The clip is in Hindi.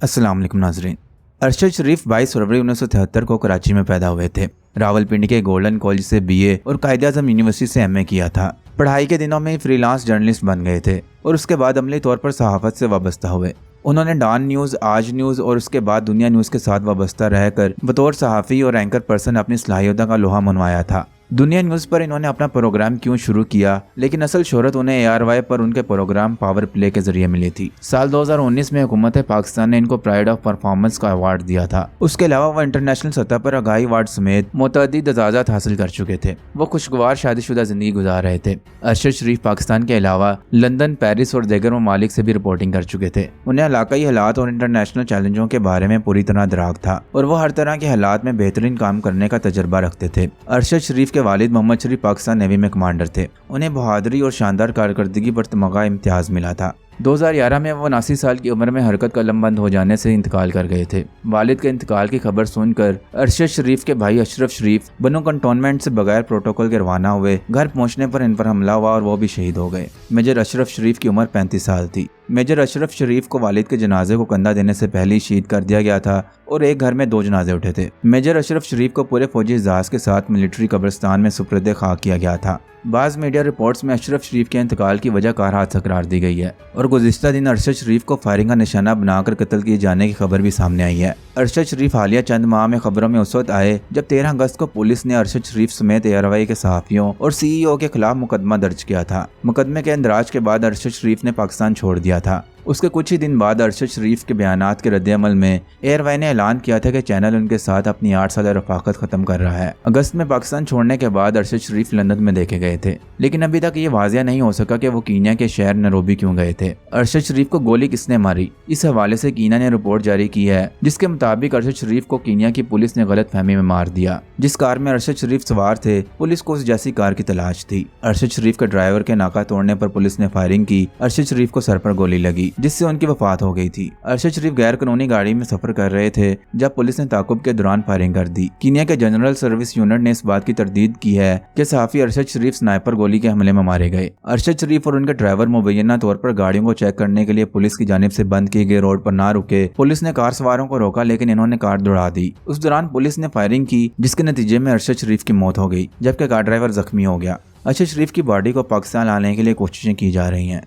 अस्सलाम वालेकुम नाज़रीन। अरशद शरीफ 22 फरवरी 1973 को कराची में पैदा हुए थे। रावलपिंडी के गोल्डन कॉलेज से बीए और कायदे-ए-आज़म यूनिवर्सिटी से एमए किया था। पढ़ाई के दिनों में फ्रीलांस जर्नलिस्ट बन गए थे और उसके बाद अमली तौर पर सहाफ़त से वाबस्ता हुए। उन्होंने डॉन न्यूज़, आज न्यूज़ और उसके बाद दुनिया न्यूज़ के साथ वाबस्ता रहकर बतौर सहाफ़ी और एंकर पर्सन अपनी सलाहियतों का लोहा मनवाया था। दुनिया न्यूज़ पर इन्होंने अपना प्रोग्राम क्यों शुरू किया, लेकिन असल शोहरत उन्हें ARY पर उनके प्रोग्राम पावर प्ले के जरिए मिली थी। साल 2019 में हुकूमत पाकिस्तान ने इनको प्राइड ऑफ परफॉर्मेंस का अवार्ड दिया था। उसके अलावा वह इंटरनेशनल सतह पर आगाही अवार्ड समेत मुतअद्दिद एजाज़ात हासिल कर चुके थे। वो खुशगवार शादीशुदा जिंदगी गुजार रहे थे। अरशद शरीफ पाकिस्तान के अलावा लंदन, पेरिस और दीगर ममालिक से भी रिपोर्टिंग कर चुके थे। उन्हें इलाकाई हालात और इंटरनेशनल चैलेंजों के बारे में पूरी तरह दराग था और वो हर तरह के हालात में बेहतरीन काम करने का तजर्बा रखते थे। अरशद शरीफ के वालिद मोहम्मद शरीफ पाकिस्तान नेवी में कमांडर थे। उन्हें बहादुरी और शानदार कारकर्दगी पर तमगा इम्तियाज मिला था। 2011 में वो 79 साल की उम्र में हरकत का लम बंद हो जाने से इंतकाल कर गए थे। वालिद के इंतकाल की खबर सुनकर अरशद शरीफ के भाई अशरफ शरीफ बनो कंटोनमेंट से बगैर प्रोटोकॉल के रवाना हुए। घर पहुंचने पर इन पर हमला हुआ और वो भी शहीद हो गए। मेजर अशरफ शरीफ की उम्र 35 साल थी। मेजर अशरफ शरीफ को वालिद के जनाजे को कंधा देने से पहले ही शहीद कर दिया गया था और एक घर में 2 जनाजे उठे थे। मेजर अशरफ शरीफ को पूरे फौजी एजाज के साथ मिलिट्री कब्रिस्तान में सुपुर्द खाक किया गया था। बाज़ मीडिया रिपोर्ट्स में अशरफ शरीफ के इंतकाल की वजह कार हादसा करार दी गई है और गुज़िश्ता दिन अरशद शरीफ को फायरिंग का निशाना बनाकर कत्ल किए जाने की खबर भी सामने आई है। अरशद शरीफ हालिया चंद माह में खबरों में उस वक्त आए जब 13 अगस्त को पुलिस ने अरशद शरीफ समेत ARY के सहाफ़ियों और CEO के खिलाफ मुकदमा दर्ज किया था। मुकदमे के इंदराज के बाद अरशद शरीफ ने पाकिस्तान छोड़ दिया था। उसके कुछ ही दिन बाद अरशद शरीफ के बयानात के रद्द-ए-अमल में ARY ने ऐलान किया था कि चैनल उनके साथ अपनी 8 साल रफाकत खत्म कर रहा है। अगस्त में पाकिस्तान छोड़ने के बाद अरशद शरीफ लंदन में देखे गए थे, लेकिन अभी तक ये वाज़िया नहीं हो सका कि वो कीनिया के शहर नैरोबी क्यों गए थे। अरशद शरीफ को गोली किसने मारी, इस हवाले से कीनिया ने रिपोर्ट जारी की है, जिसके मुताबिक अरशद शरीफ को कीनिया की पुलिस ने गलत फहमी में मार दिया। जिस कार में अरशद शरीफ सवार थे, पुलिस को उस जैसी कार की तलाश थी। अरशद शरीफ के ड्राइवर के नाका तोड़ने पर पुलिस ने फायरिंग की। अरशद शरीफ को सर पर गोली लगी, जिससे उनकी वफात हो गई थी। अरशद शरीफ गैर कानूनी गाड़ी में सफर कर रहे थे जब पुलिस ने ताकुब के दौरान फायरिंग कर दी। कीनिया के जनरल सर्विस यूनिट ने इस बात की तरदीद की है कि सहाफी अरशद शरीफ स्नाइपर गोली के हमले में मारे गए। अरशद शरीफ और उनके ड्राइवर मुबैना तौर पर गाड़ियों को चेक करने के लिए पुलिस की जानिब से बंद किए गए रोड पर ना रुके। पुलिस ने कार सवारों को रोका, लेकिन इन्होंने कार दौड़ा दी। उस दौरान पुलिस ने फायरिंग की, जिसके नतीजे में अरशद शरीफ की मौत हो गई, जबकि कार ड्राइवर जख्मी हो गया। अरशद शरीफ की बॉडी को पाकिस्तान लाने के लिए कोशिशें की जा रही हैं।